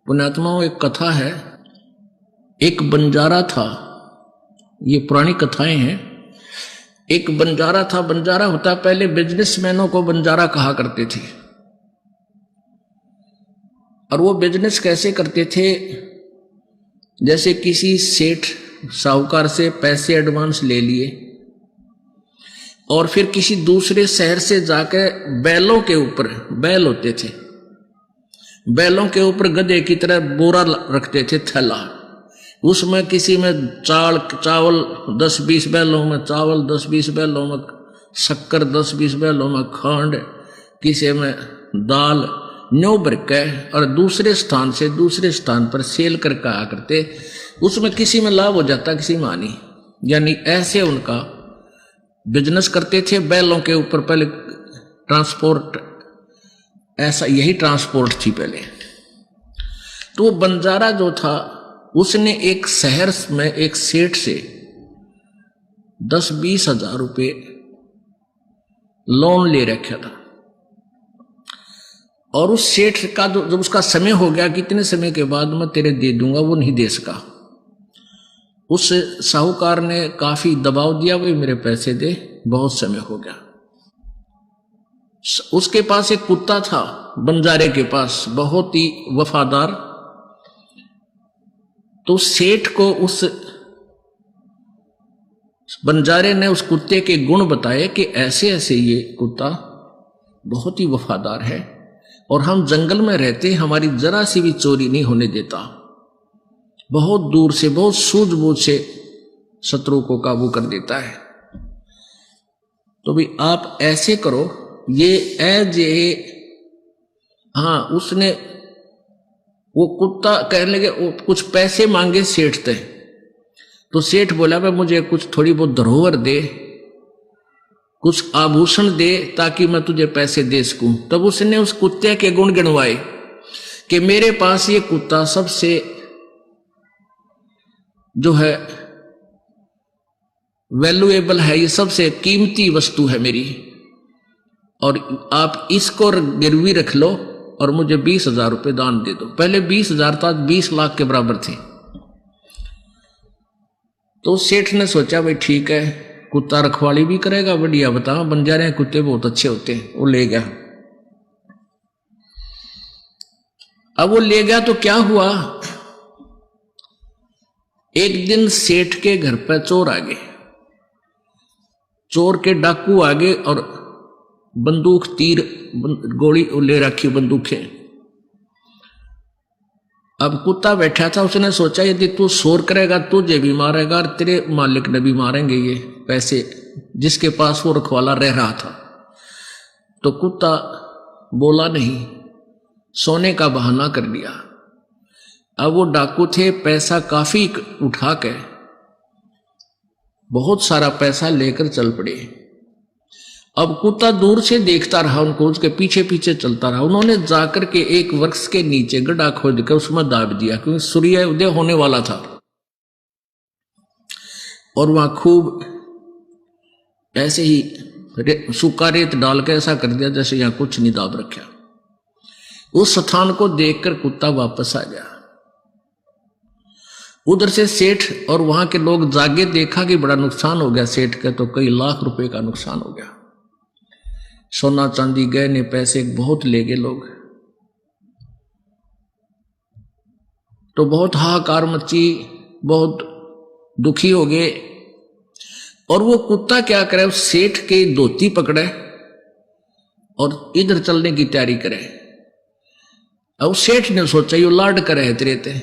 पुण्यात्माओं, एक कथा है। एक बंजारा था, ये पुरानी कथाएं हैं। एक बंजारा था। बंजारा होता, पहले बिजनेसमैनों को बंजारा कहा करते थे। और वो बिजनेस कैसे करते थे? जैसे किसी सेठ साहूकार से पैसे एडवांस ले लिए और फिर किसी दूसरे शहर से जाकर बैलों के ऊपर, बैल होते थे, बैलों के ऊपर गधे की तरह बोरा रखते थे, थैला। उसमें किसी में चावल 10-20 बैलों में चावल, 10-20 बैलों में शक्कर, 10-20 बैलों में खंड, किसी में दाल, न्यू भर के और दूसरे स्थान से दूसरे स्थान पर सेल करके आया करते। उसमें किसी में लाभ हो जाता, किसी में हानि। यानी ऐसे उनका बिजनेस करते थे। बैलों के ऊपर पहले ट्रांसपोर्ट, ऐसा यही ट्रांसपोर्ट थी पहले। तो वो बंजारा जो था, उसने एक शहर में एक सेठ से 10-20 हजार रुपये लोन ले रखा था। और उस सेठ का जब उसका समय हो गया, कितने समय के बाद मैं तेरे दे दूंगा, वो नहीं दे सका। उस साहूकार ने काफी दबाव दिया, भाई मेरे पैसे दे, बहुत समय हो गया। उसके पास एक कुत्ता था, बंजारे के पास, बहुत ही वफादार। तो सेठ को उस बंजारे ने उस कुत्ते के गुण बताए कि ऐसे ऐसे ये कुत्ता बहुत ही वफादार है और हम जंगल में रहते, हमारी जरा सी भी चोरी नहीं होने देता, बहुत दूर से, बहुत सूझबूझ से शत्रु को काबू कर देता है। तो भी आप ऐसे करो, ये एज ए, हाँ, उसने वो कुत्ता कहने लगे, वो कुछ पैसे मांगे सेठ से। तो सेठ बोला, भाई मुझे कुछ थोड़ी बहुत धरोहर दे, कुछ आभूषण दे, ताकि मैं तुझे पैसे दे सकूं। तब उसने उस कुत्ते के गुण गिनवाए कि मेरे पास ये कुत्ता सबसे जो है वैल्यूएबल है, ये सबसे कीमती वस्तु है मेरी, और आप इसको गिरवी रख लो और मुझे 20 हजार रुपये दान दे दो। पहले 20 हजार था, 20 लाख के बराबर थे। तो सेठ ने सोचा, भाई ठीक है, कुत्ता रखवाली भी करेगा, बढ़िया, बता, बंजारे कुत्ते बहुत अच्छे होते हैं। वो ले गया। अब वो ले गया तो क्या हुआ, एक दिन सेठ के घर पर चोर आ गए। चोर के डाकू आ गए और बंदूक, तीर, गोली ले रखी बंदूकें। अब कुत्ता बैठा था, उसने सोचा यदि तू शोर करेगा तुझे भी मारेगा और तेरे मालिक ने भी मारेंगे ये पैसे, जिसके पास वो रखवाला रह रहा था। तो कुत्ता बोला नहीं, सोने का बहाना कर दिया। अब वो डाकू थे, पैसा काफी उठा के, बहुत सारा पैसा लेकर चल पड़े। अब कुत्ता दूर से देखता रहा उनको, उसके पीछे पीछे चलता रहा। उन्होंने जाकर के एक वृक्ष के नीचे गड्ढा खोद कर उसमें दाब दिया, क्योंकि सूर्य उदय होने वाला था। और वहां खूब ऐसे ही सूखा रेत डाल के ऐसा कर दिया जैसे यहां कुछ नहीं दाब रखा। उस स्थान को देखकर कुत्ता वापस आ गया। उधर से सेठ और वहां के लोग जागे, देखा कि बड़ा नुकसान हो गया सेठ का, तो कई लाख रुपए का नुकसान हो गया। सोना चांदी गहने पैसे बहुत ले गए लोग। तो बहुत हाहाकार मची, बहुत दुखी हो गए। और वो कुत्ता क्या करे, उस सेठ के धोती पकड़े और इधर चलने की तैयारी करे। अब सेठ ने सोचा ये लाड करे है तेरे ते,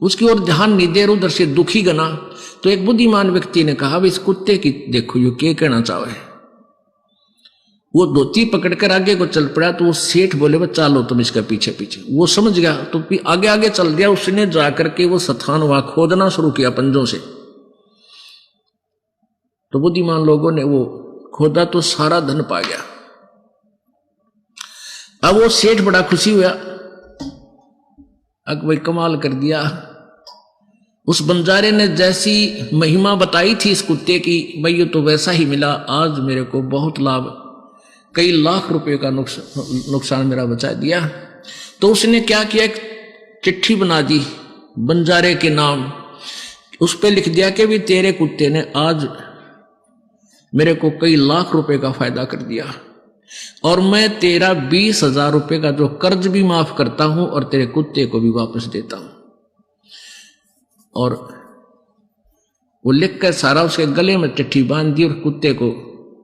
उसकी ओर ध्यान नहीं दे, उधर से दुखी गना। तो एक बुद्धिमान व्यक्ति ने कहा, इस कुत्ते की देखो ये क्या कहना चाहे। वो धोती पकड़कर आगे को चल पड़ा। तो वो सेठ बोले, चलो तुम इसके पीछे पीछे। वो समझ गया तो आगे आगे चल दिया। उसने जाकर के वो स्थान वहां खोदना शुरू किया पंजों से। तो बुद्धिमान लोगों ने वो खोदा तो सारा धन पा गया। अब वो सेठ बड़ा खुशी हुआ, भाई कमाल कर दिया। उस बंजारे ने जैसी महिमा बताई थी इस कुत्ते की, भाई ये तो वैसा ही मिला। आज मेरे को बहुत लाभ, कई लाख रुपए का नुकसान मेरा बचा दिया। तो उसने क्या किया, एक चिट्ठी बना दी बंजारे के नाम, उस पर लिख दिया कि भी तेरे कुत्ते ने आज मेरे को कई लाख रुपए का फायदा कर दिया और मैं तेरा 20,000 रुपए का जो कर्ज भी माफ करता हूं और तेरे कुत्ते को भी वापस देता हूं। और वो लिखकर सारा उसके गले में चिट्ठी बांध दी और कुत्ते को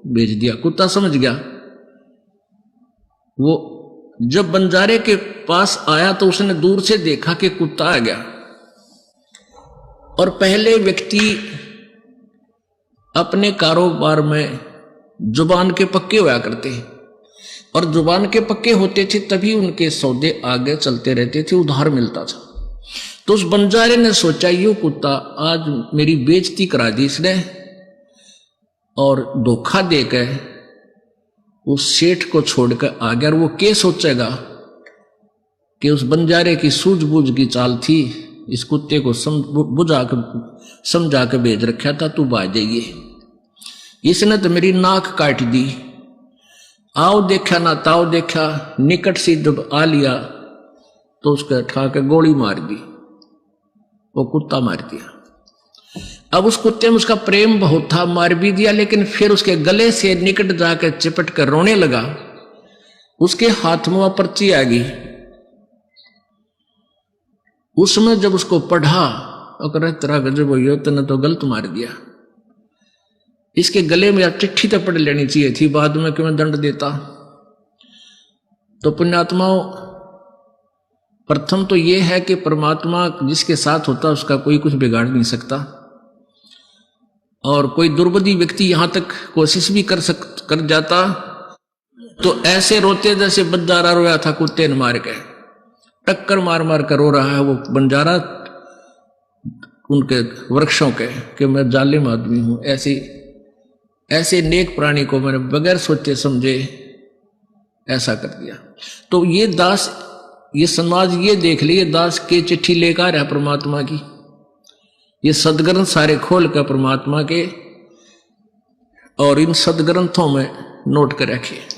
भेज दिया। कुत्ता समझ गया। वो जब बंजारे के पास आया तो उसने दूर से देखा कि कुत्ता आ गया। और पहले व्यक्ति अपने कारोबार में जुबान के पक्के हुआ करते हैं, और जुबान के पक्के होते थे तभी उनके सौदे आगे चलते रहते थे, उधार मिलता था। तो उस बंजारे ने सोचा ये कुत्ता आज मेरी बेइज्जती करा दी इसने, और धोखा देकर उस सेठ को छोड़कर आ गया। और वो क्या सोचेगा कि उस बंजारे की सूझबूझ की चाल थी, इस कुत्ते को समझा के भेज रखा था, तू बाज जाइए, इसने तो मेरी नाक काट दी। आओ देखा ना ताओ देखा, निकट से जब आ लिया तो उसके उठा के गोली मार दी, वो कुत्ता मार दिया। अब उस कुत्ते में उसका प्रेम बहुत था, मार भी दिया, लेकिन फिर उसके गले से निकट जाकर चिपट कर रोने लगा। उसके हाथ में वह पर्ची आ गई। उसमें जब उसको पढ़ा और तेरा गजब हो, तने तो गलत मार दिया, इसके गले में आप चिट्ठी तो पढ़ लेनी चाहिए थी, बाद में क्यों दंड देता। तो पुण्यात्माओं, प्रथम तो यह है कि परमात्मा जिसके साथ होता उसका कोई कुछ बिगाड़ नहीं सकता, और कोई दुर्बुद्धि व्यक्ति यहां तक कोशिश भी कर जाता तो ऐसे रोते जैसे बंजारा रोया था कुत्ते ने मार के, टक्कर मार मार कर रो रहा है वो बंजारा उनके वृक्षों के कि मैं जालिम आदमी हूं। ऐसे नेक प्राणी को मैंने बगैर सोचे समझे ऐसा कर दिया। तो ये दास, ये समाज ये देख लिए, दास के चिट्ठी लेकर है परमात्मा की, ये सदग्रंथ सारे खोल कर परमात्मा के, और इन सदग्रंथों में नोट कर रखे।